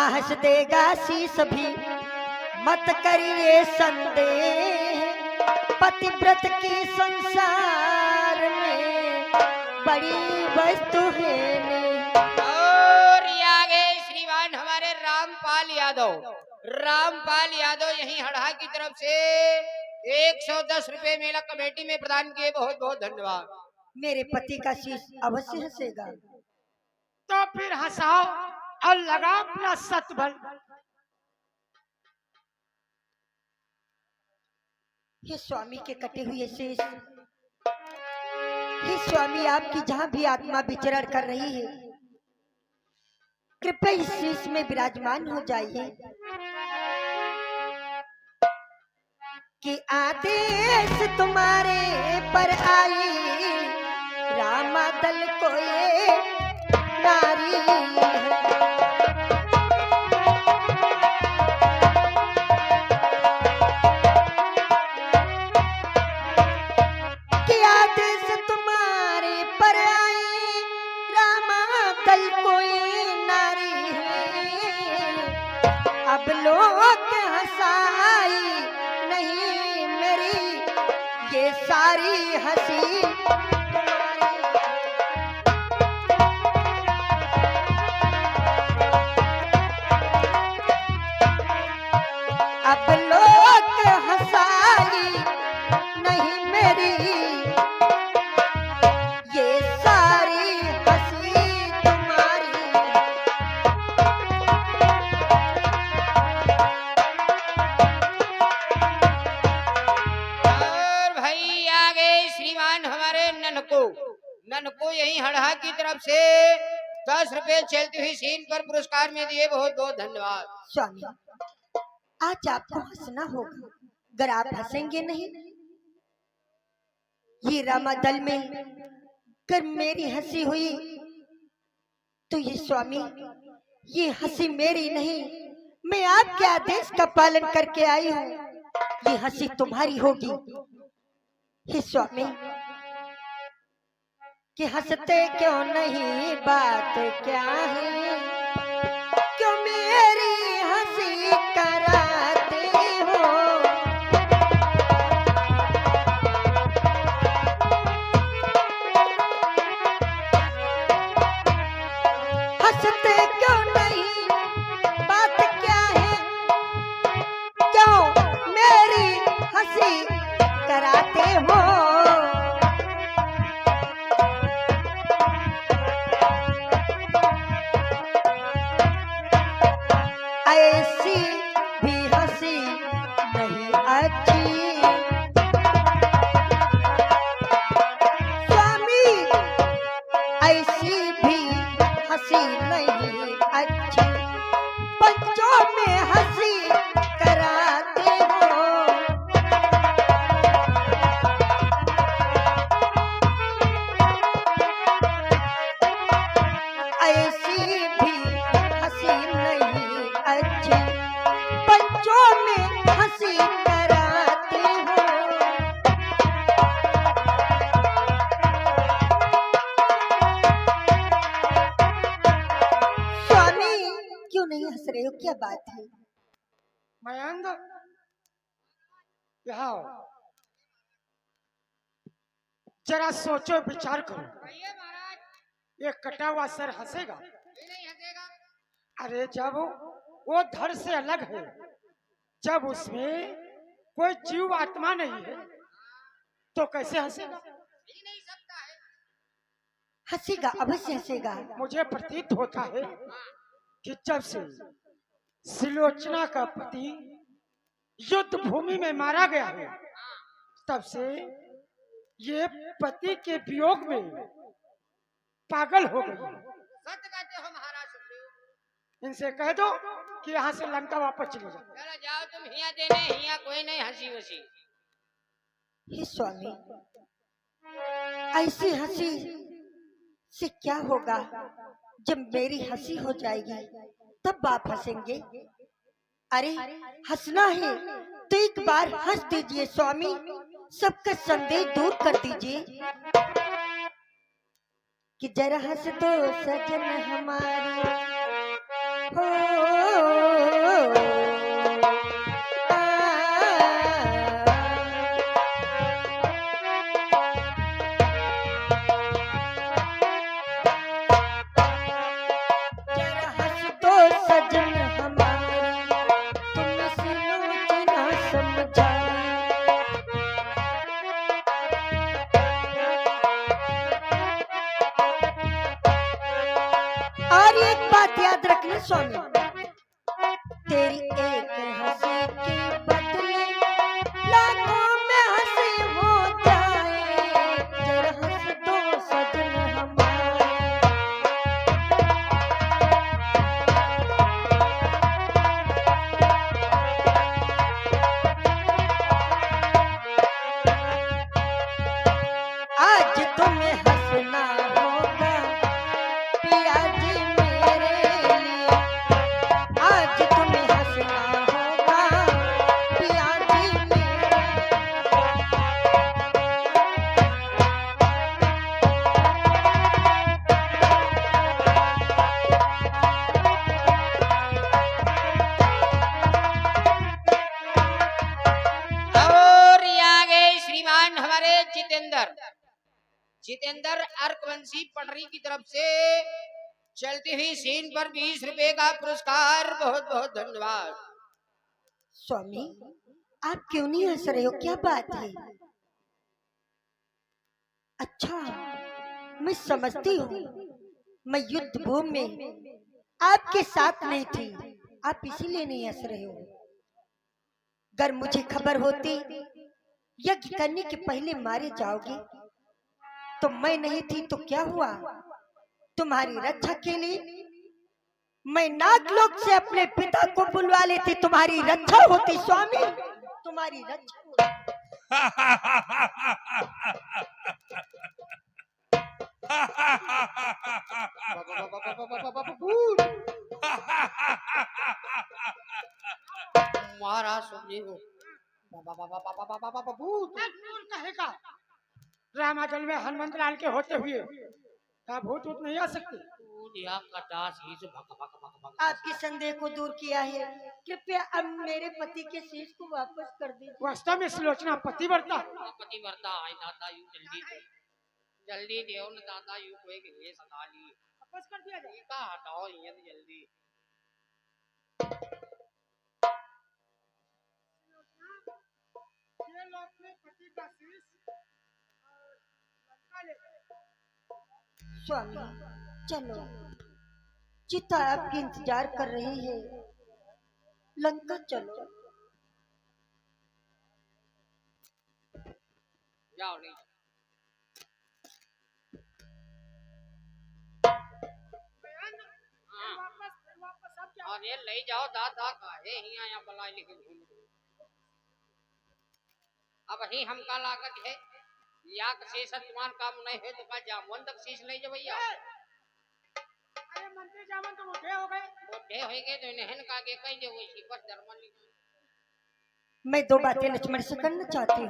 हंस देगा शीस भी मत करिए संदेह, पतिव्रत की संसार में बड़ी वस्तु है और ये आगे श्रीमान हमारे रामपाल यादव यही हड़हा की तरफ से 110 रुपए मेला कमेटी में प्रदान किए, बहुत बहुत धन्यवाद। मेरे पति का शीश अवश्य हंसेगा। तो फिर हंसाओ और लगा अपना सतबल। हे स्वामी के कटे हुए शेष, हे स्वामी आपकी जहां भी आत्मा विचरण कर रही है, कृपया इस शीश में विराजमान हो जाइए कि आदेश तुम्हारे पर आई रामादल को ये नारी है। कि आदेश तुम्हारे पर आई रामादल को ये नारी है। अब लोग हंसाई नहीं मेरी ये सारी हंसी तुम्हारी। अब लोग हंसाई नहीं मेरी ये सारी हंसी तुम्हारी। और भाई आगे श्रीमान हमारे ननको यही हड़हा की तरफ से 10 रुपए चलती हुई सीन पर पुरस्कार में दिए, बहुत बहुत धन्यवाद। स्वामी आज आपको हंसना होगा, अगर आप हंसेंगे नहीं ये रामादल में कर मेरी हंसी हुई तो ये स्वामी ये हंसी मेरी नहीं, मैं आपके आदेश का पालन करके आई हूँ, ये हंसी तुम्हारी होगी। हे स्वामी कि हंसते क्यों नहीं, बात क्या है, क्यों मेरी हंसी कराते हो। हंसते क्यों नहीं, बात क्या है, क्यों मेरी हंसी कराते हो। ऐसी भी हंसी नहीं अच्छी स्वामी, ऐसी भी हंसी नहीं अच्छी, बच्चों में हंसी कराते हो। ऐसी भी हंसी नहीं अच्छी, बच्चों में हंसी कराते हो। स्वामी क्यों नहीं हंस रहे हो, क्या बात है। मयंक यहाँ आओ। जरा सोचो विचार करो, कहिए महाराज। ये कटा हुआ सर हंसेगा? ये नहीं हंसेगा। अरे जब वो धड़ से अलग है, जब उसमें कोई जीव आत्मा नहीं है तो कैसे हंसेगा? ही नहीं सकता है। हंसेगा, अवश्य हंसेगा। मुझे प्रतीत होता है कि जब से सिलोचना का पति युद्ध भूमि में मारा गया है, तब से ये पति के वियोग में पागल हो गई है। सत्य कहते हो महाराज सुखदेव। इनसे कह दो कि यहाँ से लंका वापस चले जाओ। चलो जाओ तुम, हिया देने हिया कोई नहीं हंसी वसी। हे स्वामी ऐसी हंसी से क्या होगा, जब मेरी हंसी हो जाएगी तब आप हंसेंगे। अरे हंसना है तो एक बार हंस दीजिए स्वामी, सबका संदेह दूर कर दीजिए कि जरा हंस दो सजन हमारी हो। स्वामी, तेरी एक हंसी के बदले लाखों में हंसी हो जाए, जरा हंस दो सजन हमारे। आज तुम्हें हंसना होगा पिया जी मेरे लिए, आज तुम्हें हंसना होगा पिया जी मेरे। और ये आ गए श्रीमान हमारे जितेंद्र। जितेंद्र अर्कवंशी पटरी की तरफ से चलती हुई सीन पर 20 रुपए का पुरस्कार। बहुत बहुत धन्यवाद। स्वामी, आप क्यों नहीं हंस रहे हो, क्या बात है? अच्छा, मैं समझती हूँ, मैं युद्ध भूमि में आपके साथ नहीं थी, आप इसीलिए नहीं हंस रहे हो। अगर मुझे खबर होती यज्ञ करने के पहले मारे जाओगे तो मैं नहीं थी तो क्या हुआ? तुम्हारी रक्षा के लिए मैं नागलोक से अपने पिता को बुलवा लेती, तुम्हारी रक्षा होती स्वामी, तुम्हारी रक्षा होती। महाराज सुनिए को भूत कहेगा रामाजल में हनुमंत लाल के होते हुए क्या भूत भूत नहीं आ सकते? आपके संदेह को दूर किया है, कृपया अब मेरे पति के शीश को वापस कर दीजिए। वास्तव में सुलोचना पतिव्रता पतिव्रता है दादा, यू जल्दी दे, जल्दी दे न दादा, यू कोई के लिए सदा ली वापस कर दिया जाए। का हटाओ ये जल्दी। ये लोग अपने पति का शीश लंका ले गए। स्वामी चलो, चिता आपकी इंतजार कर रही है, लंका चलो। जाओ नहीं वापस अब क्या? और ये ले जाओ दादा का है ही आया बलाई लेके घूम। अब ही हमका लागत है या से सतमान काम नहीं है तो का जामवन तक शीश ले जा भैया। अरे मंत्री जामन तो बूढ़े हो गए। बुढ़े हो गए तो इन्हें का के कहीं जो इसी पर धर्म नहीं। मैं दो बातें लक्ष्मण से करना चाहती हूँ।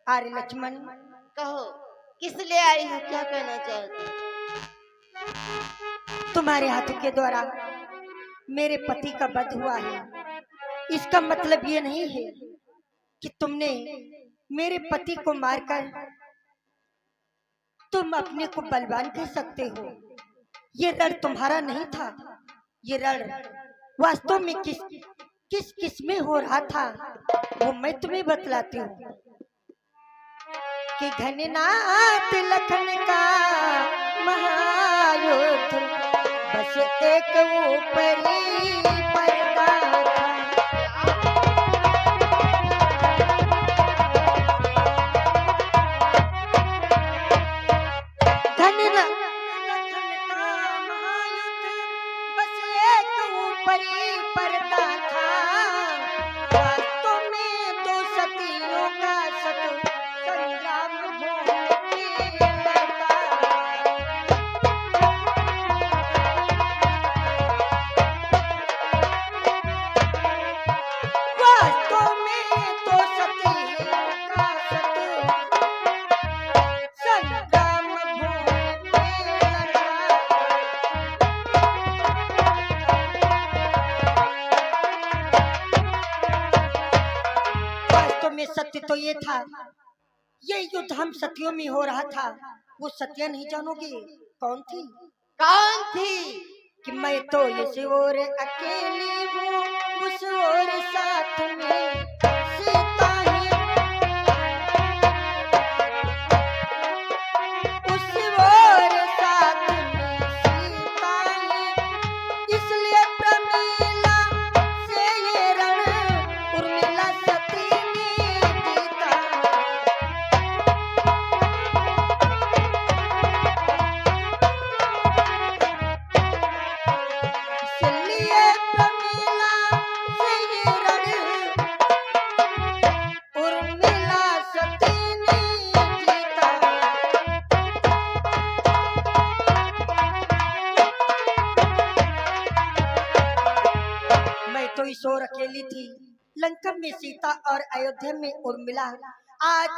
अरे लक्ष्मण, कहो, किस लिए आई हो, क्या कहना चाहती हो? तुम्हारे हाथों के द्वारा मेरे पति का वध हुआ है, इसका मतलब ये नहीं है कि तुमने मेरे पति को मारकर तुम अपने को बलवान कह सकते हो। ये रण तुम्हारा नहीं था, ये रण वास्तव में किस में हो रहा था वो मैं तुम्हें बतलाती हूँ कि घननाथ लखन का महायुद्ध बस एक ऊपरी पर्दा था। सत्य तो ये था, ये युद्ध हम सतियों में हो रहा था। वो सत्या नहीं जानोगे कौन थी? कौन थी? कि मैं तो इस ओर अकेली हूँ, उस ओर साथ में सीता है, उस ओर साथ में सीता है, इसलिए रोजी थी, लंका में सीता और अयोध्या में उर्मिला। आज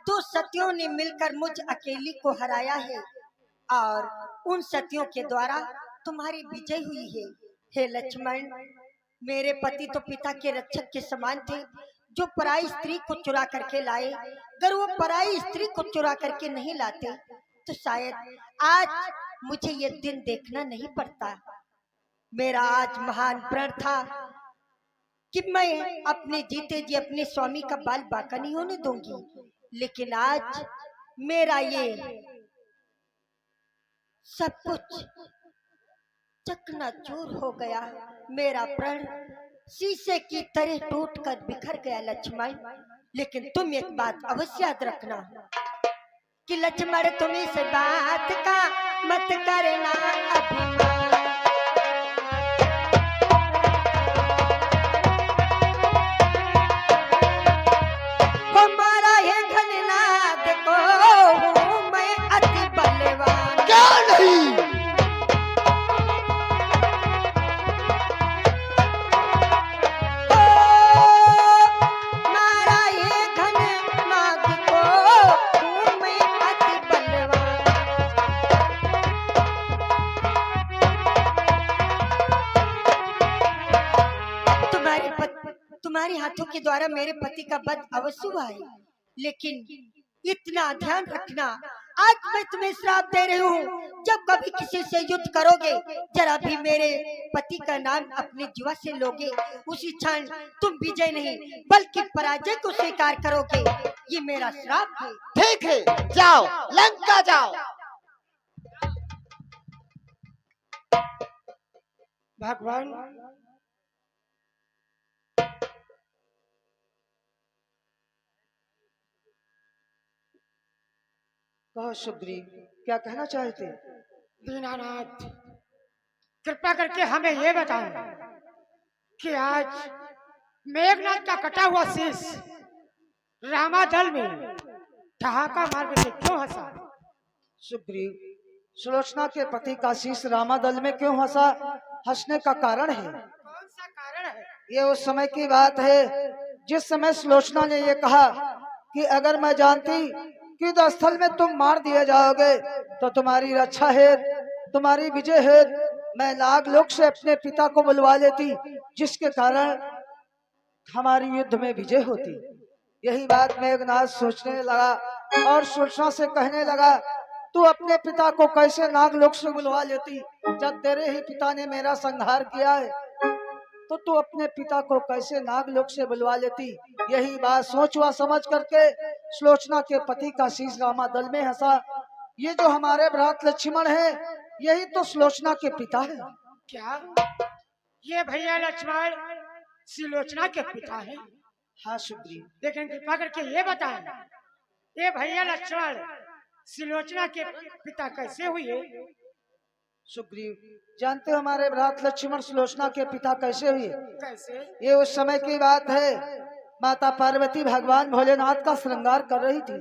दो सतियों ने मिलकर मुझ अकेली को हराया है और उन सतियों के द्वारा तुम्हारी विजय हुई है। हे लक्ष्मण, मेरे पति तो पिता के रक्षक के समान थे, जो पराई स्त्री को चुरा करके लाए। अगर वो पराई स्त्री को चुरा करके नहीं लाते तो शायद आज मुझे ये दिन देखना नहीं पड़ता। मेरा आज महान प्रण था कि मैं अपने जीते जी अपने स्वामी का बाल बांका नहीं होने दूंगी, लेकिन आज मेरा ये सब कुछ चकनाचूर हो गया। मेरा प्रण शीशे की तरह टूटकर बिखर गया लक्ष्मण। लेकिन तुम एक बात अवश्य याद रखना कि लक्ष्मण तुम इस बात का मत करना अभिमान। हमारा ये घननाद को हूँ मैं अति बलवान। क्या नहीं? मारा ये घननाद को हूँ मैं अति बलवान। तुम्हारे हाथों के द्वारा मेरे पति का वध अवश्य हुआ है, लेकिन इतना ध्यान रखना, आज मैं तुम्हें श्राप दे रही हूँ, जब कभी किसी से युद्ध करोगे, जरा भी मेरे पति का नाम अपने जीवा से लोगे, उसी क्षण तुम विजय नहीं बल्कि पराजय को स्वीकार करोगे। ये मेरा श्राप है। ठीक है, जाओ लंका जाओ। भगवान, कहो सुग्रीव, क्या कहना चाहते? दीनानाथ, कृपा करके हमें ये बताओ कि आज मेघनाथ का कटा हुआ शीश रामादल में ठहाका मार के क्यों हंसा? सुग्रीव, सुलोचना के पति का शीश रामादल में क्यों हंसा? हंसने का कारण है। कौन सा कारण है? ये उस समय की बात है जिस समय सुलोचना ने ये कहा कि अगर मैं जानती कि युद्ध स्थल में तुम मार दिए जाओगे तो तुम्हारी रक्षा है, तुम्हारी विजय है, मैं नाग लोक से अपने पिता को बुलवा लेती, जिसके कारण हमारी युद्ध में विजय होती। यही बात मेघनाथ सोचने लगा और सुलोचना से कहने लगा, तू अपने पिता को कैसे नागलोक से बुलवा लेती? जब तेरे ही पिता ने मेरा संहार किया है तो तू अपने पिता को कैसे नागलोक से बुलवा लेती? यही बात सोच व समझ करके सुलोचना के पति का शीश रामादल में हंसा। ये जो हमारे भ्रात लक्ष्मण है, यही तो सुलोचना के पिता है। क्या ये भैया लक्ष्मण सुलोचना के पिता है? हाँ सुग्रीव। लेकिन कृपा करके ये बताएं, ये भैया लक्ष्मण सुलोचना के पिता कैसे हुए? सुग्रीव, जानते हो हमारे भ्रात लक्ष्मण सुलोचना के पिता कैसे हुए? कैसे? ये उस समय की बात है, माता पार्वती भगवान भोलेनाथ का श्रृंगार कर रही थी।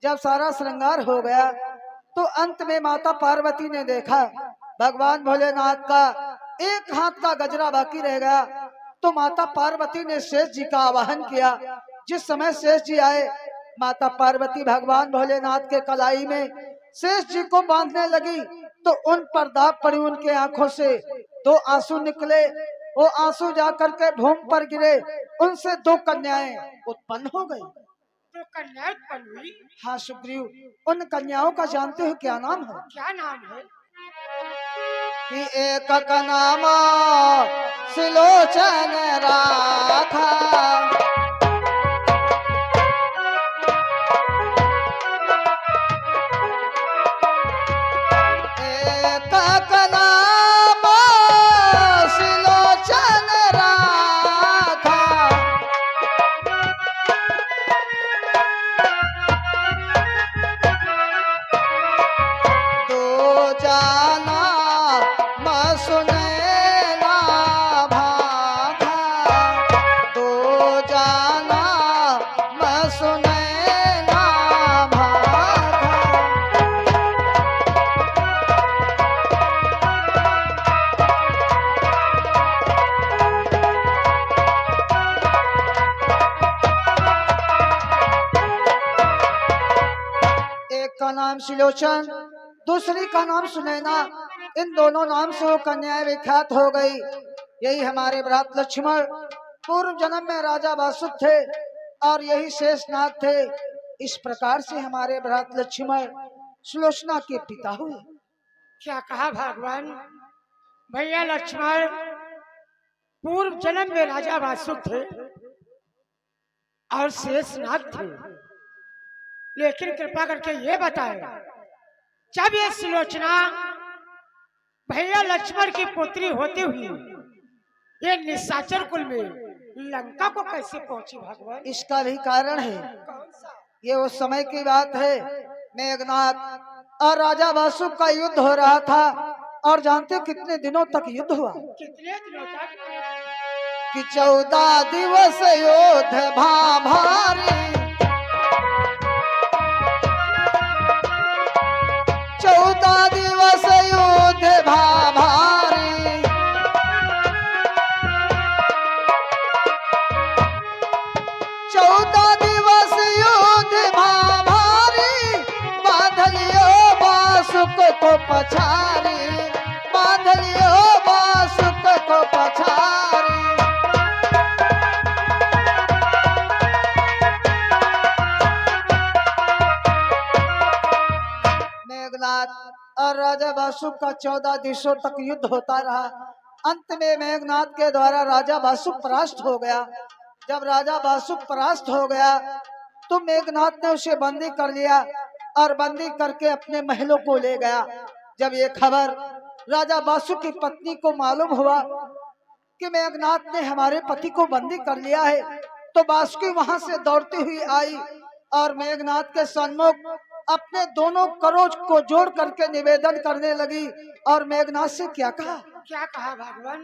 जब सारा श्रृंगार हो गया तो अंत में माता पार्वती ने देखा भगवान भोलेनाथ का एक हाथ का गजरा बाकी रह गया, तो माता पार्वती ने शेष जी का आवाहन किया। जिस समय शेष जी आए, माता पार्वती भगवान भोलेनाथ के कलाई में शेष जी को बांधने लगी तो उन पर दाग पड़ी, उनके आंखों से दो आंसू निकले। वो आंसू जाकर के भूमि पर गिरे, उनसे दो कन्याएं उत्पन्न हो गई। तो कन्या उत्पन्न हुई? हाँ सुग्रीव, उन कन्याओं का जानते हो क्या नाम है? क्या नाम है? कि एक का नाम सुलोचन राखा, एक का नाम सुलोचन राखा, दो जाना सुने ना भागा, दो नाम सिलोचन, दूसरी का नाम सुनैना। इन दोनों नाम से वो कन्याएं विख्यात हो गई। यही हमारे भ्रात लक्ष्मण पूर्व जन्म में राजा वासुक थे और यही शेषनाग थे। इस प्रकार से हमारे भ्रात लक्ष्मण सुलोचना के पिता हुए। क्या कहा भगवान? भैया लक्ष्मण पूर्व जन्म में राजा वासुक थे और शेषनाग थे, लेकिन कृपा करके ये बताए, जब ये सुलोचना भैया लक्ष्मण की पुत्री होती हुई ये निशाचर कुल में लंका को कैसे पहुंची भगवान? इसका भी कारण है। कौन सा? ये उस समय की बात है, मेघनाथ और राजा वासुक का युद्ध हो रहा था। और जानते हो कितने दिनों तक युद्ध हुआ? कितने दिनों तक? कि 14 दिवस युद्ध भारी, 14 दिवस युद्ध भारी, 14 दिवस युद्ध भारी, बांधलियो वासुक को पछारी, बांधलियो वासुक को पछारी। मेघनाथ और राजा वासुक का 14 दिवसों तक युद्ध होता रहा। अंत में मेघनाथ के द्वारा राजा वासुक परास्त हो गया। जब राजा वासुक परास्त हो गया तो मेघनाथ ने उसे बंदी कर लिया और बंदी करके अपने महलों को ले गया। जब ये खबर राजा वासुक की पत्नी को मालूम हुआ कि मेघनाथ ने हमारे पति को बंदी कर लिया है, तो वासुकी वहां से दौड़ती हुई आई और मेघनाथ के सन्मुख अपने दोनों करोज को जोड़ करके निवेदन करने लगी। और मेघनाथ से क्या कहा? क्या कहा भगवान?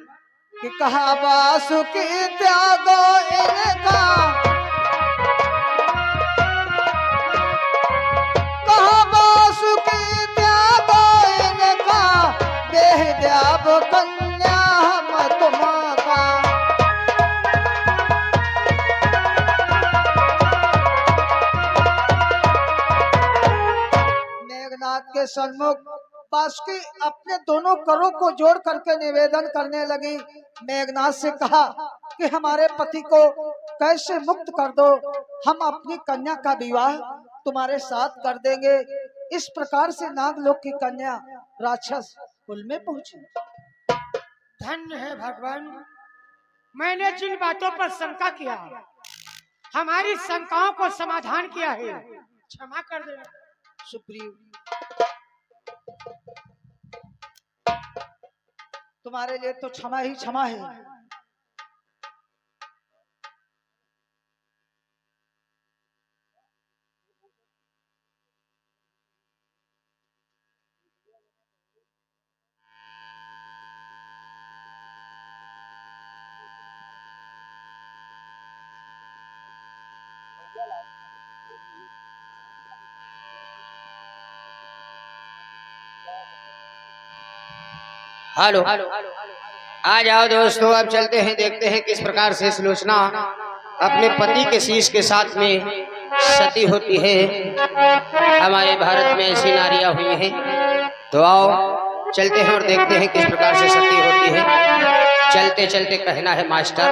कि कहा वासुकी त्यागो इनका, कहा वासुकी त्यागो इनका, देह द्याव कन्या हम तुम्हारा। मेघनाथ के सन्मुख वासुकी अपने दोनों करों को जोड़ करके निवेदन करने लगी। मेघनाथ से कहा कि हमारे पति को कैसे मुक्त कर दो, हम अपनी कन्या का विवाह तुम्हारे साथ कर देंगे। इस प्रकार से नागलोक की कन्या राक्षस कुल में पहुंची। धन्य है भगवान, मैंने जिन बातों पर शंका किया, हमारी शंकाओं को समाधान किया है, क्षमा कर देना। सुप्रीम, तुम्हारे लिए तो क्षमा ही क्षमा है। हेलो, आ जाओ दोस्तों, अब चलते हैं, देखते हैं किस प्रकार से सुलोचना अपने पति के शीश के साथ में सती होती है। हमारे भारत में ऐसी नारियां हुई हैं, तो आओ चलते हैं और देखते हैं किस प्रकार से सती होती है। चलते चलते कहना है मास्टर,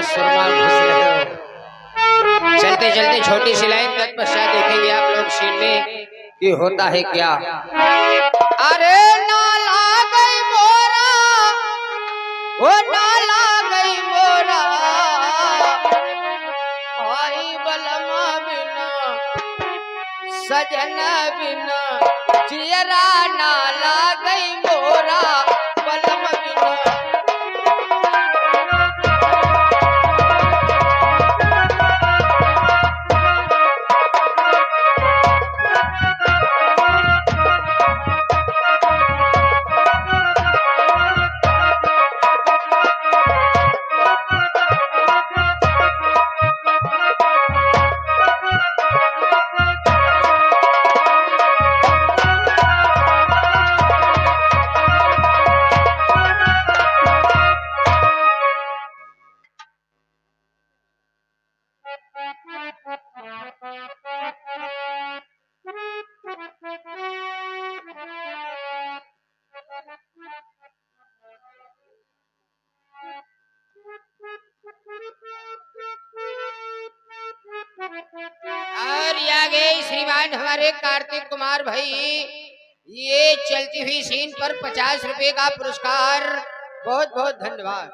सुरमा घुस रहे हो। चलते चलते छोटी सी लाइन तत्पश्चात देखेंगे आप लोग सीन में कि होता है क्या। अरे नाला गई मोरा, ओ नाला गई मोरा, आई बलमा बिना सजन बिना, जियरा नाला गई मोरा बलम बिना। श्रीमान हमारे कार्तिक कुमार भाई, ये चलती हुई सीन पर 50 रुपए का पुरस्कार। बहुत बहुत धन्यवाद।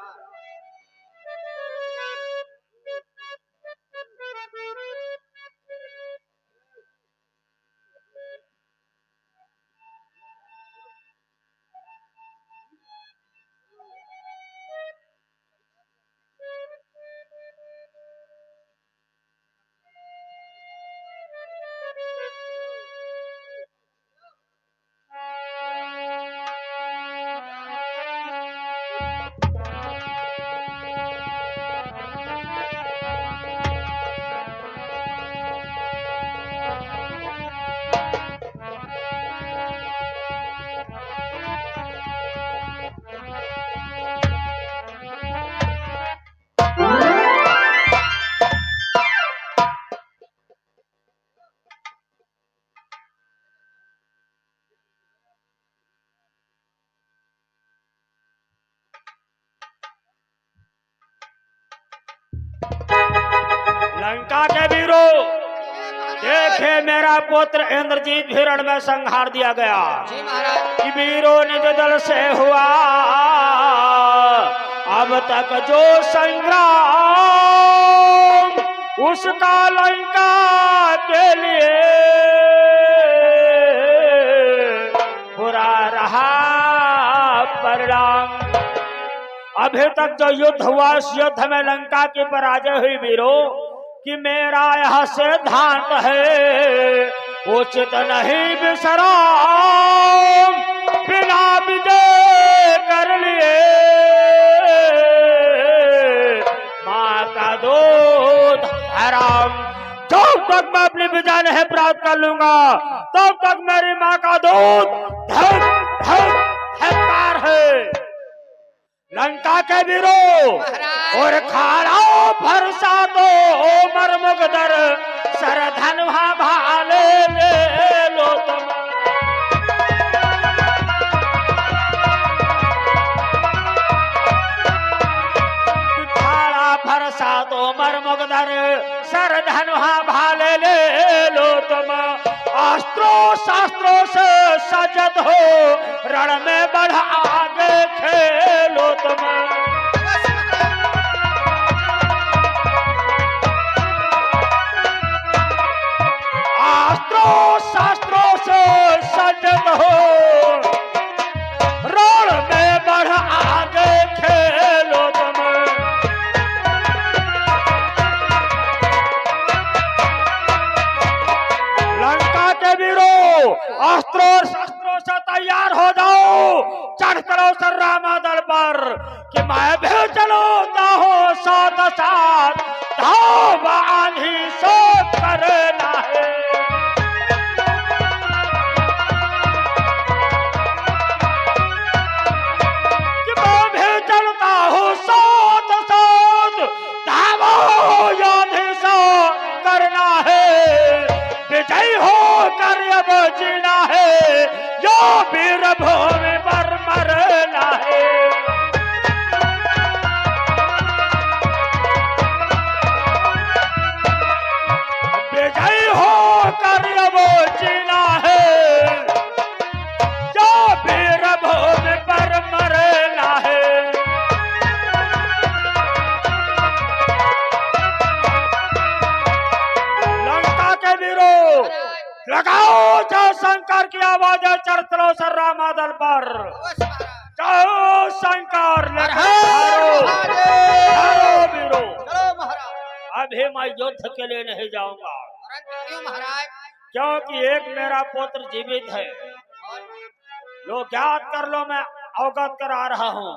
लंका के वीरों, देखे मेरा पुत्र इंद्रजीत भी रण में संहार दिया गया। जी महाराज। कि वीरों निज दल से हुआ अब तक जो संग्राम, उसका लंका के लिए बुरा रहा परिणाम। अभी तक जो युद्ध हुआ, उस युद्ध में लंका की पराजय हुई वीरों, कि मेरा यह सिद्धांत है उचित नहीं विश्राम, बिना विजय कर लिए माँ का दूध हराम। जब तक मैं अपनी विजय नहीं प्राप्त कर लूंगा, तब तक मेरी माँ का दूध धक धक धक्कार है। लंका के वीरों, और खाड़ाओ फरसा दो मरमुगदर, सरधन भाले ले लो तुम। खाड़ा फरसा दो मरमुगदर, सरधन भाले ले लो तुम। अस्त्रों शास्त्रों से सजग हो, रण में बढ़ आगे खेलो तुम। अस्त्रों शास्त्रों से सजग हो, रण में बढ़ आगे खेलो तुम। लंका के वीरों, अस्त्रों और शस्त्रों से तैयार हो जाओ, चढ़ करो सर्रामा दल पर, कि मैं भी चलूंगा हो साथ साथ, धाम आंधी सो करना है। कि मैं भी चलता हूँ साथ साथ, धाम आंधी सो करना है। विजय हो कर अब जीना है, यो वीर भूमि पर मरना है। विजय हो कर अब जीना है, यो वीर भूमि पर मरना है। लंका के वीरों, लगाओ जय शंकर की आवाज, चढ़ सर्रामा दल पर। जय शंकर, वीरों। चलो महाराज। अभी मैं युद्ध के लिए नहीं जाऊंगा, क्यों महाराज? क्योंकि एक मेरा पुत्र जीवित है। लो ज्ञात कर लो, मैं अवगत करा रहा हूँ।